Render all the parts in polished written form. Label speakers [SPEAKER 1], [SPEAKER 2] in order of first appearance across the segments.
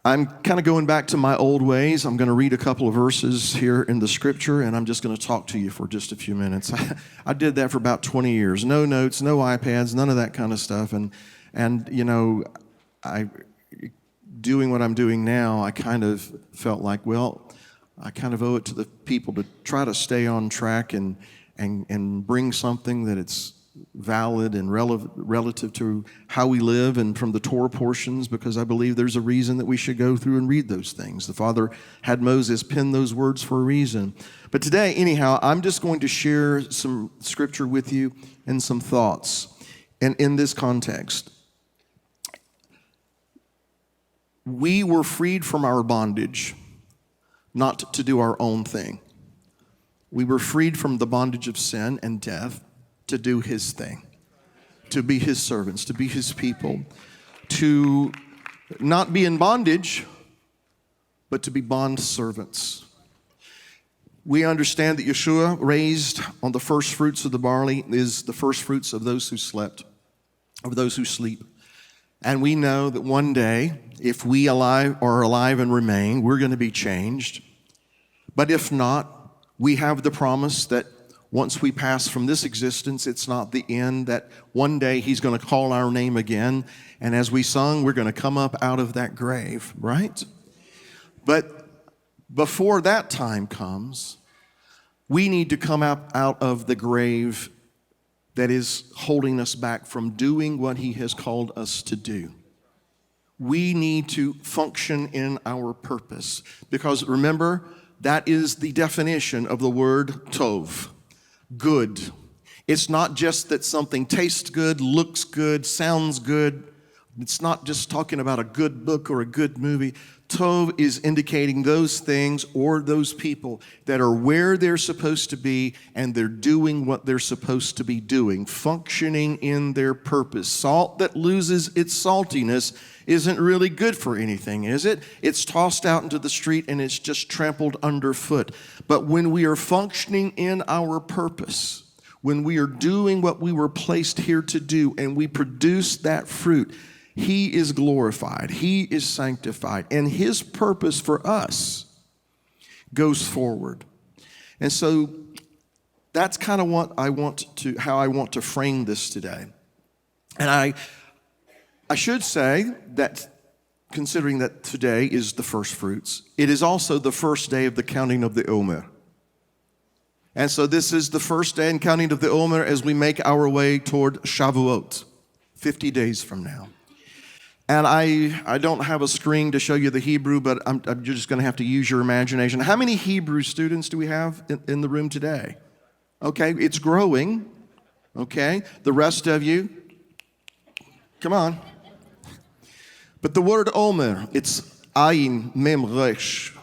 [SPEAKER 1] I'm kind of going back to my old ways. I'm going to read a couple of verses here in the scripture, and I'm just going to talk to you for just a few minutes. I did that for about 20 years. No notes, no iPads, none of that kind of stuff. And you know, doing what I'm doing now, I kind of felt like, well, I kind of owe it to the people to try to stay on track and bring something that it's valid and relative to how we live and from the Torah portions, because I believe there's a reason that we should go through and read those things. The Father had Moses pen those words for a reason. But today, anyhow, I'm just going to share some scripture with you and some thoughts. And in this context, we were freed from our bondage, not to do our own thing. We were freed from the bondage of sin and death to do His thing, to be His servants, to be His people, to not be in bondage, but to be bondservants. We understand that Yeshua, raised on the first fruits of the barley, is the first fruits of those who slept, of those who sleep. And we know that one day, if we are alive and remain, we're going to be changed. But if not, we have the promise that once we pass from this existence, it's not the end, that one day He's going to call our name again. And as we sung, we're going to come up out of that grave, right? But before that time comes, we need to come out of the grave that is holding us back from doing what He has called us to do. We need to function in our purpose, because remember, that is the definition of the word tov, good. It's not just that something tastes good, looks good, sounds good. It's not just talking about a good book or a good movie. Tov is indicating those things or those people that are where they're supposed to be and they're doing what they're supposed to be doing, functioning in their purpose. Salt that loses its saltiness isn't really good for anything, is it? It's tossed out into the street and it's just trampled underfoot. But when we are functioning in our purpose, when we are doing what we were placed here to do and we produce that fruit, He is glorified, He is sanctified, and His purpose for us goes forward. And so that's kind of how I want to frame this today. And I should say that, considering that today is the first fruits, it is also the first day of the counting of the omer. And so this is the first day in counting of the omer as we make our way toward Shavuot, 50 days from now. And I don't have a screen to show you the Hebrew, but you're just going to have to use your imagination. How many Hebrew students do we have in the room today? Okay, it's growing. Okay, the rest of you, come on. But the word omer, it's ayin mem resh.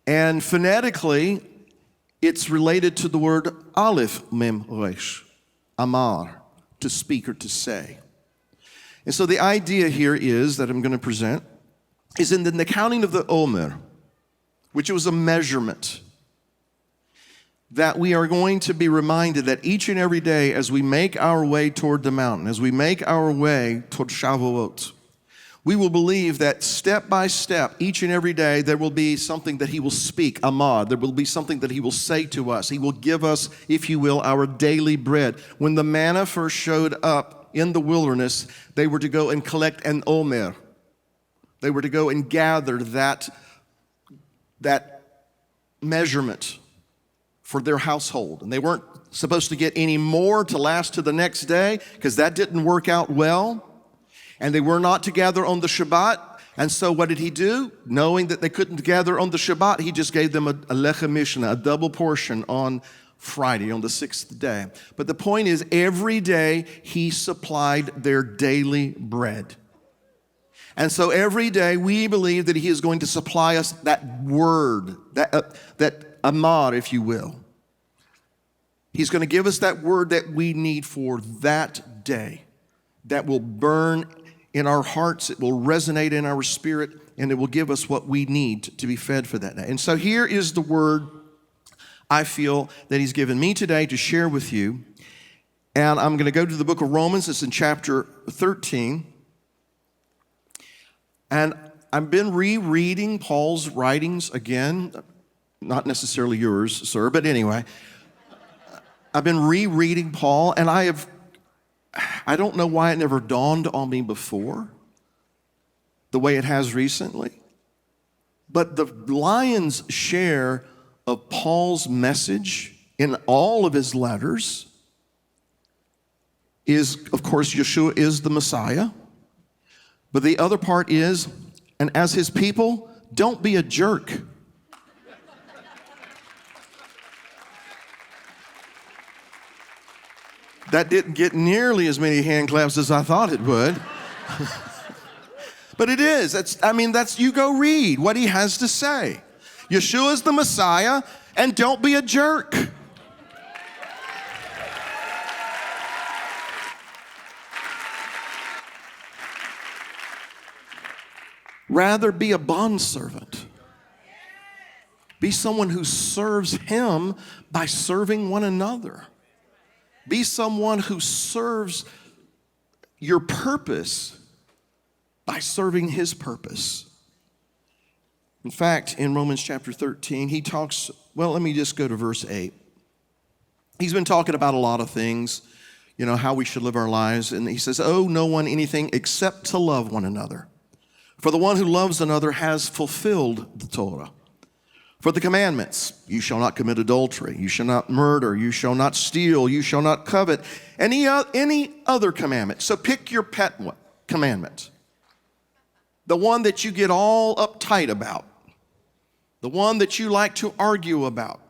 [SPEAKER 1] And phonetically, it's related to the word aleph mem resh, amar, to speak or to say. And so the idea here is that I'm going to present is in the counting of the omer, which was a measurement, that we are going to be reminded that each and every day as we make our way toward the mountain, as we make our way toward Shavuot, we will believe that step by step, each and every day, there will be something that He will speak, amad. There will be something that He will say to us. He will give us, if you will, our daily bread. When the manna first showed up in the wilderness, they were to go and collect an omer. They were to go and gather that measurement for their household. And they weren't supposed to get any more to last to the next day, because that didn't work out well. And they were not to gather on the Shabbat. And so what did He do? Knowing that they couldn't gather on the Shabbat, He just gave them a lechem mishnah, a double portion on Friday, on the sixth day. But the point is, every day He supplied their daily bread. And so every day we believe that He is going to supply us that word, that amar, if you will. He's going to give us that word that we need for that day, that will burn in our hearts, it will resonate in our spirit, and it will give us what we need to be fed for that day. And so here is the word I feel that He's given me today to share with you. And I'm going to go to the book of Romans. It's in chapter 13. And I've been rereading Paul's writings again, not necessarily yours, sir, but anyway. I've been rereading Paul, and I don't know why it never dawned on me before, the way it has recently. But the lion's share of Paul's message in all of his letters is, of course, Yeshua is the Messiah. But the other part is, and as his people, don't be a jerk. That didn't get nearly as many hand claps as I thought it would. But it is. That's you go read what he has to say. Yeshua is the Messiah, and don't be a jerk. Rather be a bondservant. Be someone who serves him by serving one another. Be someone who serves your purpose by serving his purpose. In fact, in Romans chapter 13, he talks, well, let me just go to verse 8. He's been talking about a lot of things, how we should live our lives. And he says, owe no one anything except to love one another. For the one who loves another has fulfilled the Torah. For the commandments, you shall not commit adultery, you shall not murder, you shall not steal, you shall not covet, any other commandment. So pick your pet commandment. The one that you get all uptight about. The one that you like to argue about.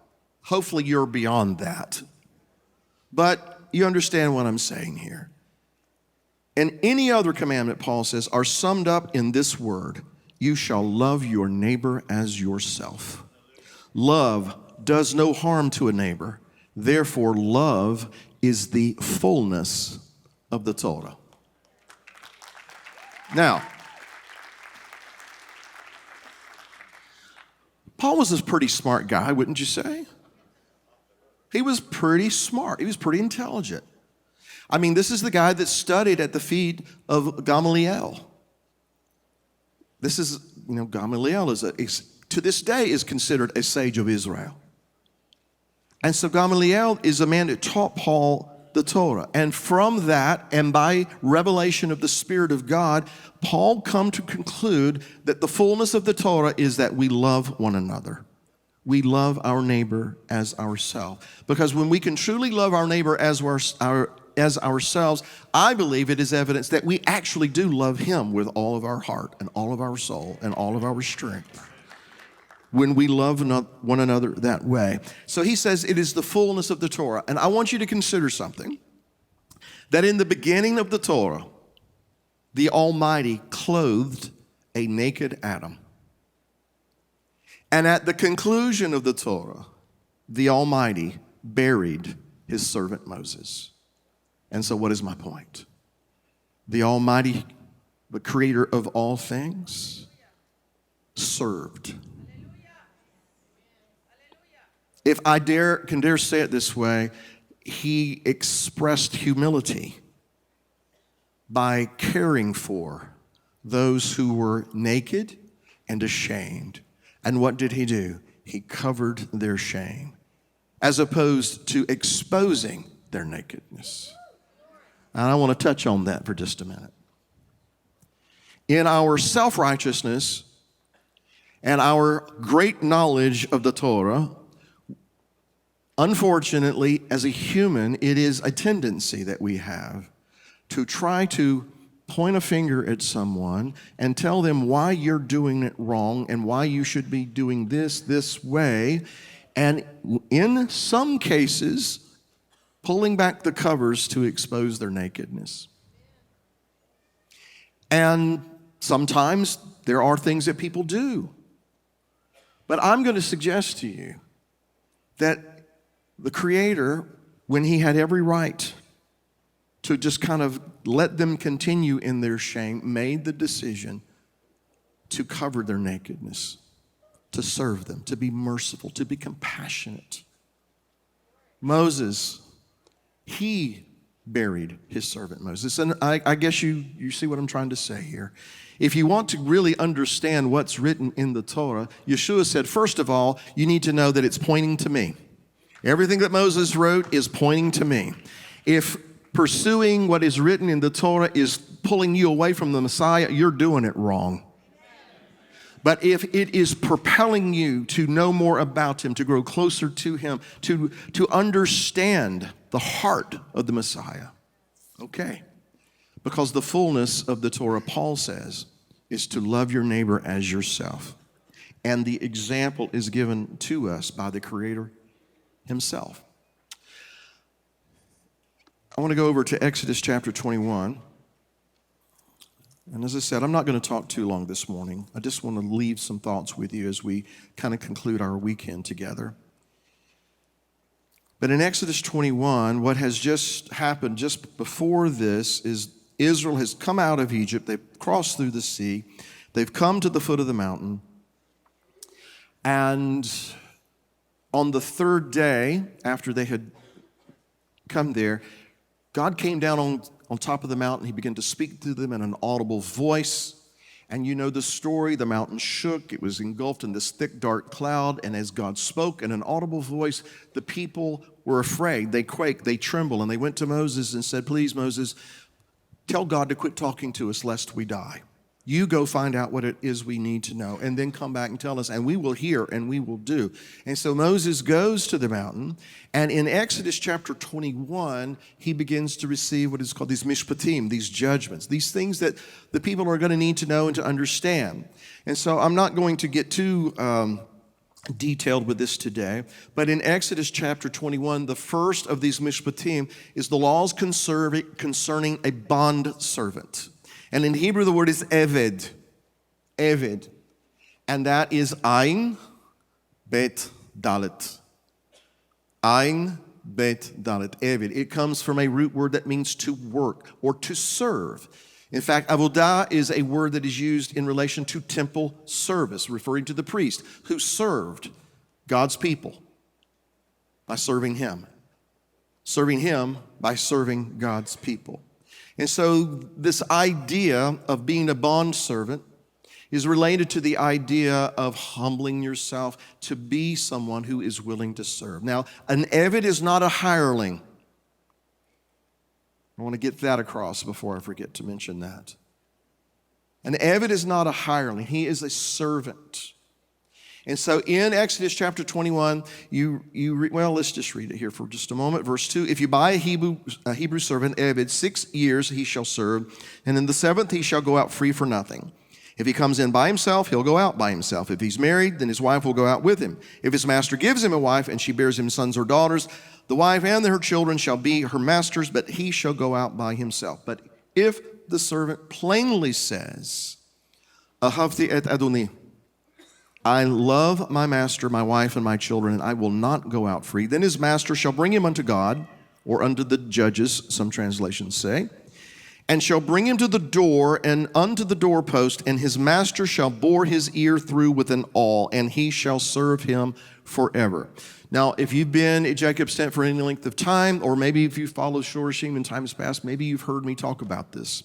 [SPEAKER 1] Hopefully you're beyond that. But you understand what I'm saying here. And any other commandment, Paul says, are summed up in this word: you shall love your neighbor as yourself. Love does no harm to a neighbor. Therefore, love is the fullness of the Torah. Now, Paul was a pretty smart guy, wouldn't you say? He was pretty smart. He was pretty intelligent. This is the guy that studied at the feet of Gamaliel. This is, Gamaliel to this day is considered a sage of Israel. And so Gamaliel is a man that taught Paul the Torah. And from that, and by revelation of the Spirit of God, Paul come to conclude that the fullness of the Torah is that we love one another. We love our neighbor as ourselves. Because when we can truly love our neighbor as ourselves, I believe it is evidence that we actually do love him with all of our heart and all of our soul and all of our strength. When we love one another that way. So he says it is the fullness of the Torah. And I want you to consider something. That in the beginning of the Torah, the Almighty clothed a naked Adam. And at the conclusion of the Torah, the Almighty buried his servant Moses. And so what is my point? The Almighty, the creator of all things, served. If I can dare say it this way, he expressed humility by caring for those who were naked and ashamed. And what did he do? He covered their shame, as opposed to exposing their nakedness. And I want to touch on that for just a minute. In our self-righteousness and our great knowledge of the Torah, unfortunately, as a human, it is a tendency that we have to try to point a finger at someone and tell them why you're doing it wrong and why you should be doing this way. And in some cases, pulling back the covers to expose their nakedness. And sometimes there are things that people do. But I'm going to suggest to you that the Creator, when he had every right to just kind of let them continue in their shame, made the decision to cover their nakedness, to serve them, to be merciful, to be compassionate. Moses, he buried his servant Moses. And I guess you see what I'm trying to say here. If you want to really understand what's written in the Torah, Yeshua said, first of all, you need to know that it's pointing to me. Everything that Moses wrote is pointing to me. If pursuing what is written in the Torah is pulling you away from the Messiah, you're doing it wrong. But if it is propelling you to know more about him, to grow closer to him, to understand the heart of the Messiah, okay. Because the fullness of the Torah, Paul says, is to love your neighbor as yourself. And the example is given to us by the Creator himself. I want to go over to Exodus chapter 21. And as I said, I'm not going to talk too long this morning. I just want to leave some thoughts with you as we kind of conclude our weekend together. But in Exodus 21, what has just happened just before this is Israel has come out of Egypt. They've crossed through the sea. They've come to the foot of the mountain. And on the third day, after they had come there, God came down on top of the mountain. He began to speak to them in an audible voice. And you know the story. The mountain shook. It was engulfed in this thick, dark cloud. And as God spoke in an audible voice, the people were afraid. They quaked. They trembled. And they went to Moses and said, please, Moses, tell God to quit talking to us lest we die. You go find out what it is we need to know, and then come back and tell us, and we will hear and we will do. And so Moses goes to the mountain, and in Exodus chapter 21, he begins to receive what is called these mishpatim, these judgments, these things that the people are going to need to know and to understand. And so I'm not going to get too detailed with this today, but in Exodus chapter 21, the first of these mishpatim is the laws concerning a bond servant. And in Hebrew, the word is eved. Eved. And that is ayin, bet, dalet. Ayin, bet, dalet. Eved. It comes from a root word that means to work or to serve. In fact, avodah is a word that is used in relation to temple service, referring to the priest who served God's people by serving him. Serving him by serving God's people. And so this idea of being a bondservant is related to the idea of humbling yourself to be someone who is willing to serve. Now, an eved is not a hireling. I want to get that across before I forget to mention that. An eved is not a hireling. He is a servant. And so in Exodus chapter 21, let's just read it here for just a moment. Verse 2, if you buy a Hebrew servant, eved, 6 years he shall serve, and in the 7th he shall go out free for nothing. If he comes in by himself, he'll go out by himself. If he's married, then his wife will go out with him. If his master gives him a wife and she bears him sons or daughters, the wife and her children shall be her master's, but he shall go out by himself. But if the servant plainly says, Ahavti et Adoni, I love my master, my wife, and my children, and I will not go out free, then his master shall bring him unto God, or unto the judges, some translations say, and shall bring him to the door and unto the doorpost, and his master shall bore his ear through with an awl, and he shall serve him forever. Now, if you've been at Jacob's tent for any length of time, or maybe if you followed Shorashim in times past, maybe you've heard me talk about this.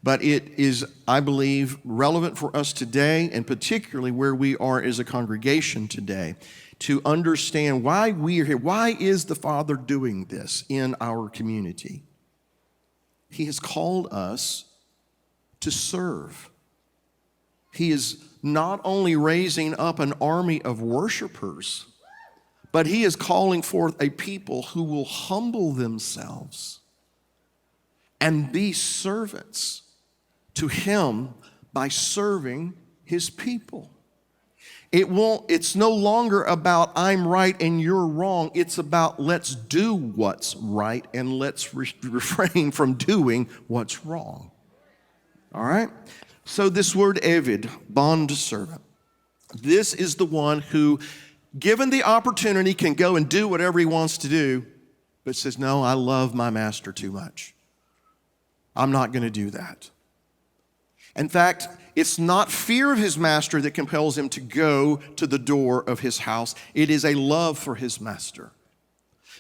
[SPEAKER 1] But it is, I believe, relevant for us today, and particularly where we are as a congregation today, to understand why we are here. Why is the Father doing this in our community? He has called us to serve. He is not only raising up an army of worshipers, but he is calling forth a people who will humble themselves and be servants to him by serving his people. It's no longer about I'm right and you're wrong. It's about let's do what's right and let's refrain from doing what's wrong. All right? So this word eved, bondservant, this is the one who, given the opportunity, can go and do whatever he wants to do, but says, no, I love my master too much. I'm not going to do that. In fact, it's not fear of his master that compels him to go to the door of his house. It is a love for his master.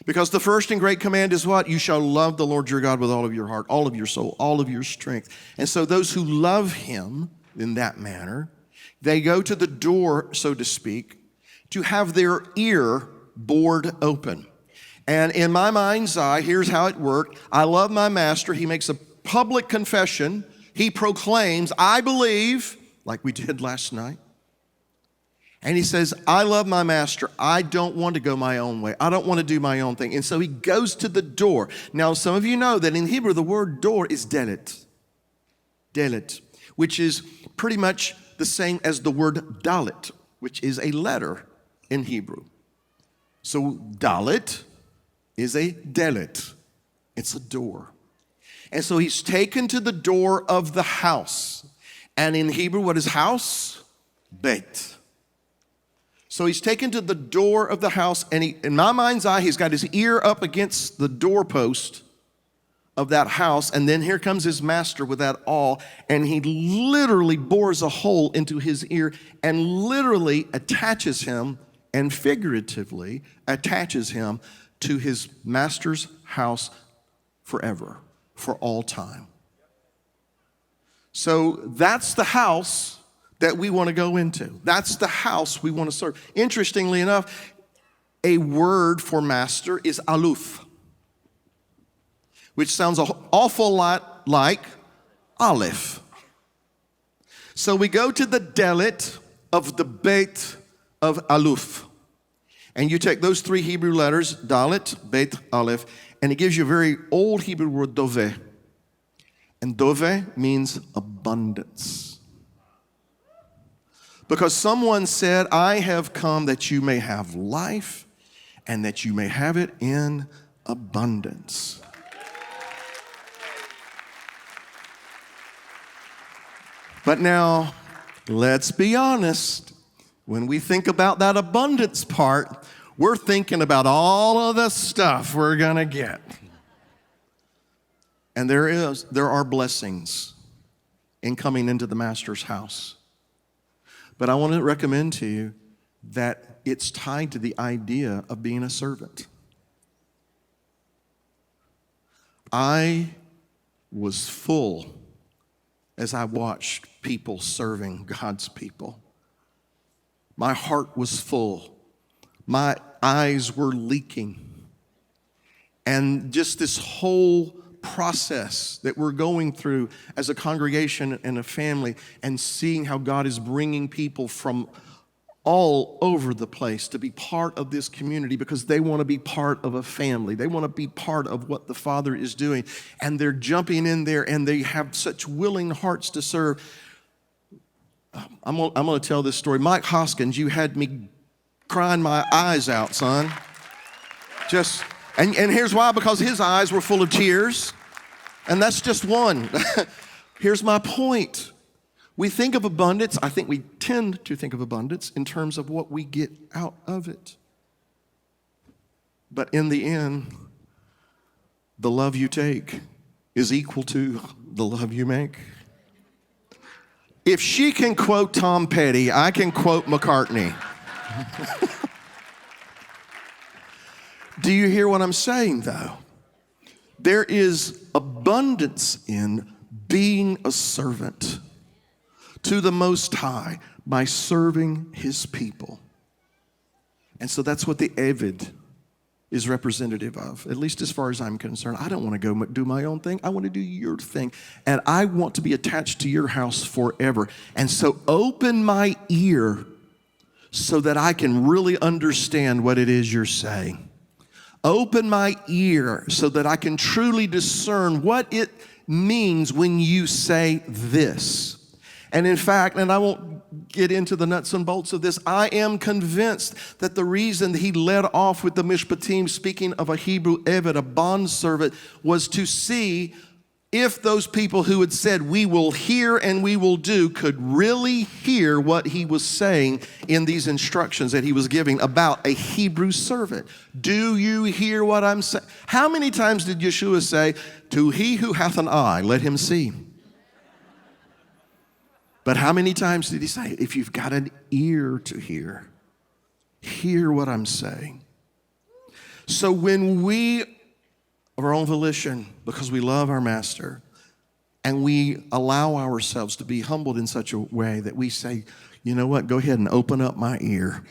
[SPEAKER 1] Because the first and great command is what? You shall love the Lord your God with all of your heart, all of your soul, all of your strength. And so those who love him in that manner, they go to the door, so to speak, to have their ear bored open. And in my mind's eye, here's how it worked. I love my master. He makes a public confession. He proclaims, I believe, like we did last night. And he says, I love my master. I don't want to go my own way. I don't want to do my own thing. And so he goes to the door. Now, some of you know that in Hebrew, the word door is delet. Delet, which is pretty much the same as the word dalet, which is a letter in Hebrew. So dalet is a delet. It's a door. And so he's taken to the door of the house. And in Hebrew, what is house? Beit. So he's taken to the door of the house, and in my mind's eye, he's got his ear up against the doorpost of that house, and then here comes his master with that awl, and he literally bores a hole into his ear and literally attaches him, and figuratively attaches him to his master's house forever, for all time. So that's the house that we want to go into. That's the house we want to serve. Interestingly enough, a word for master is aluf, which sounds an awful lot like aleph. So we go to the delet of the beit of aluf. And you take those three Hebrew letters, dalet, beit, aleph, and it gives you a very old Hebrew word, doveh. And doveh means abundance. Because someone said, I have come that you may have life and that you may have it in abundance. But now, let's be honest. When we think about that abundance part, we're thinking about all of the stuff we're going to get. And there are blessings in coming into the master's house. But I want to recommend to you that it's tied to the idea of being a servant. I was full as I watched people serving God's people. My heart was full. My eyes were leaking. And just this whole process that we're going through as a congregation and a family, and seeing how God is bringing people from all over the place to be part of this community because they want to be part of a family. They want to be part of what the Father is doing. And they're jumping in there and they have such willing hearts to serve. I'm going to tell this story. Mike Hoskins, you had me crying my eyes out, son. And here's why, because his eyes were full of tears. And that's just one. Here's my point. We think of abundance, I think we tend to think of abundance in terms of what we get out of it. But in the end, the love you take is equal to the love you make. If she can quote Tom Petty, I can quote McCartney. Do you hear what I'm saying, though? There is abundance in being a servant to the Most High by serving His people. And so that's what the Eved is representative of, at least as far as I'm concerned. I don't want to go do my own thing. I want to do your thing. And I want to be attached to your house forever. And so open my ear so that I can really understand what it is you're saying. Open my ear so that I can truly discern what it means when you say this. And in fact, and I won't get into the nuts and bolts of this, I am convinced that the reason he led off with the Mishpatim, speaking of a Hebrew Eved, a bondservant, was to see if those people who had said, we will hear and we will do, could really hear what he was saying in these instructions that he was giving about a Hebrew servant. Do you hear what I'm saying? How many times did Yeshua say, to he who hath an eye, let him see? But how many times did he say, if you've got an ear to hear, hear what I'm saying? So when we, of our own volition, because we love our master, and we allow ourselves to be humbled in such a way that we say, you know what, go ahead and open up my ear.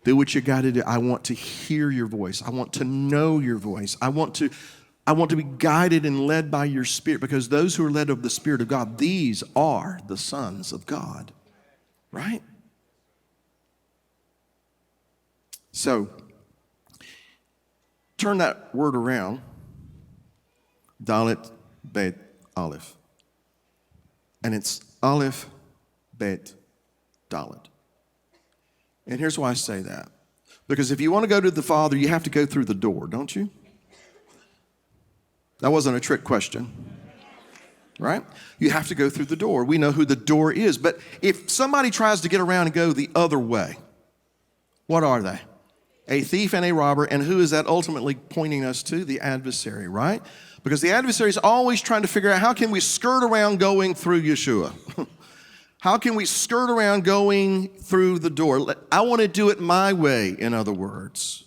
[SPEAKER 1] Do what you got to do. I want to hear your voice. I want to know your voice. I want to be guided and led by your Spirit, because those who are led of the Spirit of God, these are the sons of God, right? So, turn that word around, Dalet, Bet, Aleph. And it's Aleph, Bet, Dalet. And here's why I say that. Because if you want to go to the Father, you have to go through the door, don't you? That wasn't a trick question, right? You have to go through the door. We know who the door is. But if somebody tries to get around and go the other way, what are they? A thief and a robber. And who is that ultimately pointing us to? The adversary, right? Because the adversary is always trying to figure out, how can we skirt around going through Yeshua? How can we skirt around going through the door? I want to do it my way, in other words.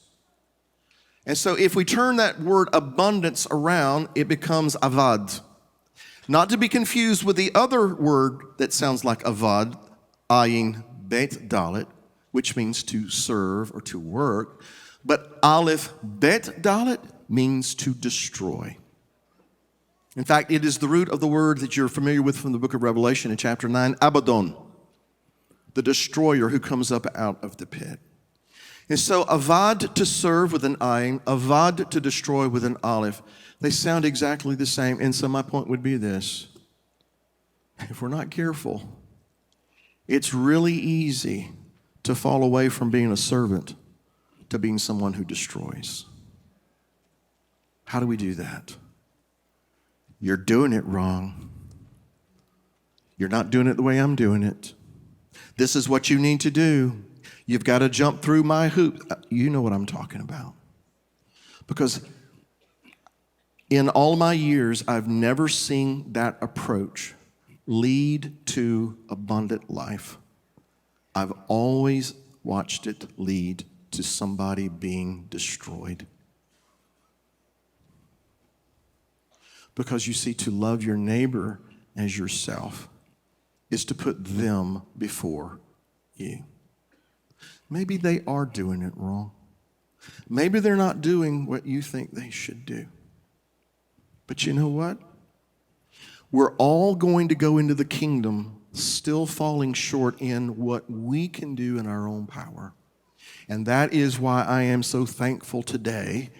[SPEAKER 1] And so if we turn that word abundance around, it becomes avad. Not to be confused with the other word that sounds like avad, ayin bet dalet, which means to serve or to work. But aleph bet dalet means to destroy. In fact, it is the root of the word that you're familiar with from the book of Revelation in chapter 9, Abaddon, the destroyer who comes up out of the pit. And so avad, to serve, with an ayin, avad, to destroy, with an aleph, they sound exactly the same. And so my point would be this: if we're not careful, it's really easy to fall away from being a servant to being someone who destroys. How do we do that? You're doing it wrong. You're not doing it the way I'm doing it. This is what you need to do. You've got to jump through my hoop. You know what I'm talking about. Because in all my years, I've never seen that approach lead to abundant life. I've always watched it lead to somebody being destroyed. Because you see, to love your neighbor as yourself is to put them before you. Maybe they are doing it wrong. Maybe they're not doing what you think they should do. But you know what? We're all going to go into the kingdom still falling short in what we can do in our own power. And that is why I am so thankful today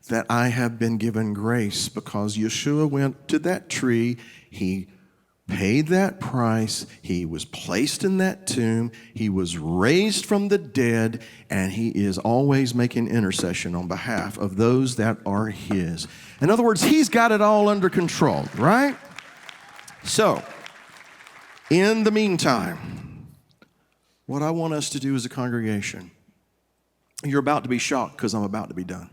[SPEAKER 1] that I have been given grace, because Yeshua went to that tree, he paid that price, he was placed in that tomb, he was raised from the dead, and he is always making intercession on behalf of those that are his. In other words, he's got it all under control, right? So, in the meantime, what I want us to do as a congregation, you're about to be shocked because I'm about to be done.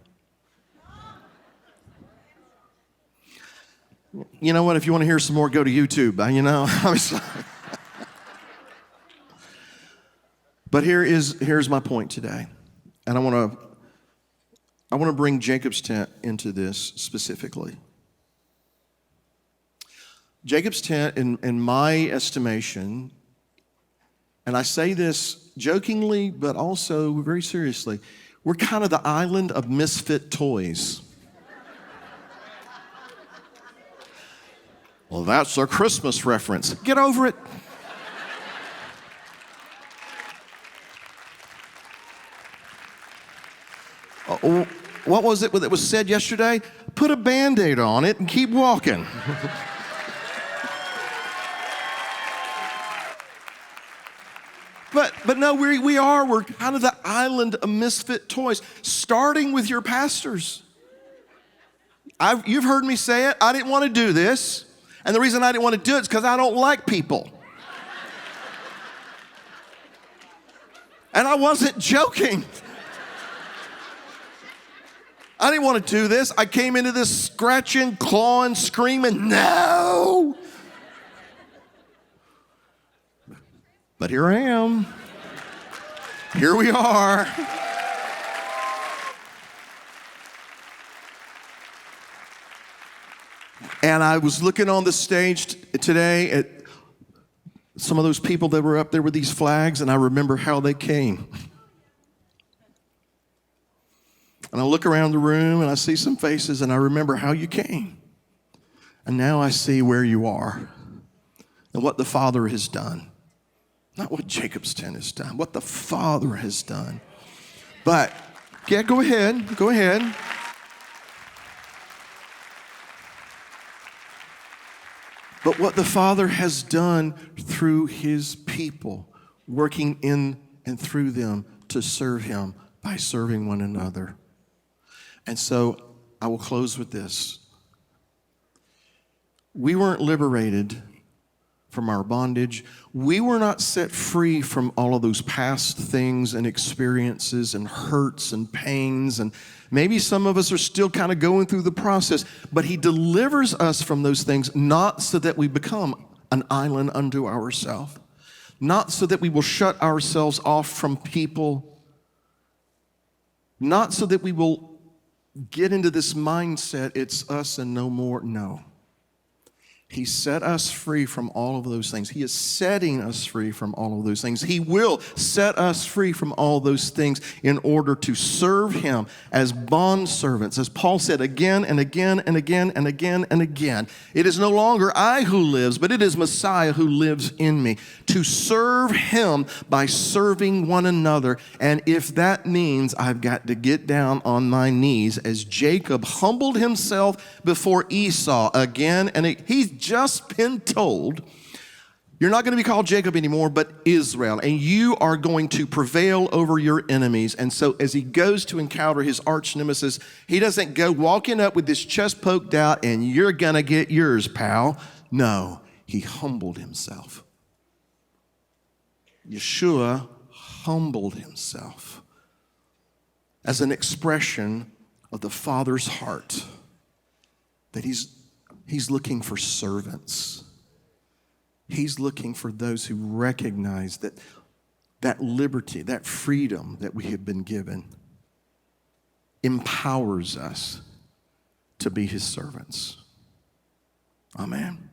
[SPEAKER 1] You know what? If you want to hear some more, go to YouTube. You know, I'm sorry. But here's my point today, and I want to bring Jacob's tent into this specifically. Jacob's tent, in my estimation, and I say this jokingly, but also very seriously, we're kind of the island of misfit toys. Well, that's a Christmas reference. Get over it. What was it that was said yesterday? Put a Band-Aid on it and keep walking. But no, we're kind of the island of misfit toys, starting with your pastors. You've heard me say it. I didn't want to do this. And the reason I didn't want to do it is because I don't like people. And I wasn't joking. I didn't want to do this. I came into this scratching, clawing, screaming, no. But here I am. Here we are. And I was looking on the stage today at some of those people that were up there with these flags, and I remember how they came. And I look around the room and I see some faces, and I remember how you came. And now I see where you are and what the Father has done. Not what Jacob's tent has done, what the Father has done. But, yeah, go ahead. But what the Father has done through his people, working in and through them to serve him by serving one another. And so I will close with this. We weren't liberated from our bondage. We were not set free from all of those past things and experiences and hurts and pains. And maybe some of us are still kind of going through the process. But he delivers us from those things, not so that we become an island unto ourselves, not so that we will shut ourselves off from people, not so that we will get into this mindset, it's us and no more. No. He set us free from all of those things. He is setting us free from all of those things. He will set us free from all those things in order to serve him as bondservants. As Paul said again and again and again and again and again, it is no longer I who lives, but it is Messiah who lives in me. To serve him by serving one another. And if that means I've got to get down on my knees as Jacob humbled himself before Esau again and he's just been told, you're not going to be called Jacob anymore, but Israel, and you are going to prevail over your enemies. And so as he goes to encounter his arch nemesis, he doesn't go walking up with his chest poked out and you're going to get yours, pal. No, he humbled himself. Yeshua humbled himself as an expression of the Father's heart, that He's looking for servants. He's looking for those who recognize that liberty, that freedom that we have been given empowers us to be his servants. Amen.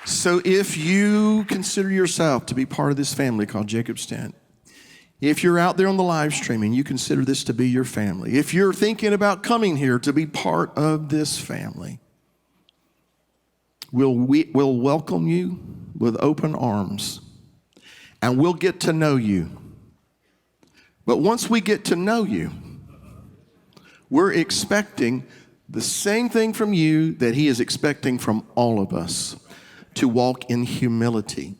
[SPEAKER 1] So if you consider yourself to be part of this family called Jacob's Tent, if you're out there on the live stream and you consider this to be your family, if you're thinking about coming here to be part of this family, we'll welcome you with open arms and we'll get to know you. But once we get to know you, we're expecting the same thing from you that he is expecting from all of us. To walk in humility,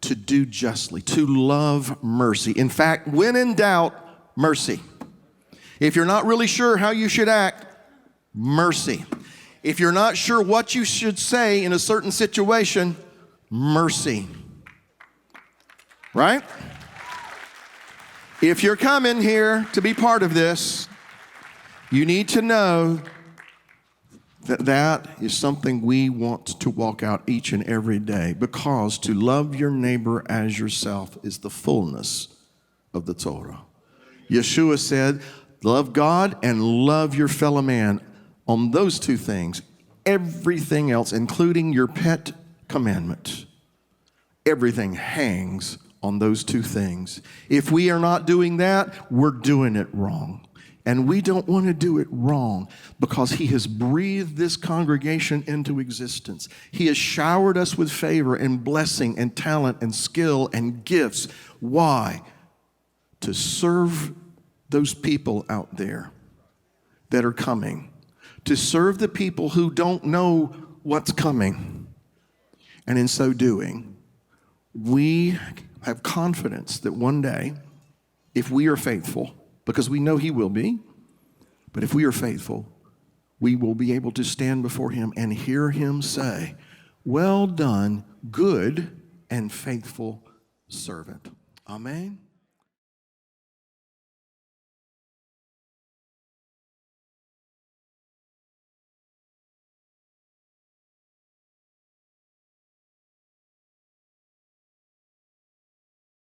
[SPEAKER 1] to do justly, to love mercy. In fact, when in doubt, mercy. If you're not really sure how you should act, mercy. If you're not sure what you should say in a certain situation, mercy. Right? If you're coming here to be part of this, you need to know that is something we want to walk out each and every day, because to love your neighbor as yourself is the fullness of the Torah. Yeshua said, love God and love your fellow man. On those two things, everything else, including your pet commandment, everything hangs on those two things. If we are not doing that, we're doing it wrong. And we don't want to do it wrong because he has breathed this congregation into existence. He has showered us with favor and blessing and talent and skill and gifts. Why? To serve those people out there that are coming. To serve the people who don't know what's coming. And in so doing, we have confidence that one day, if we are faithful, because we know he will be. But if we are faithful, we will be able to stand before him and hear him say, well done, good and faithful servant. Amen.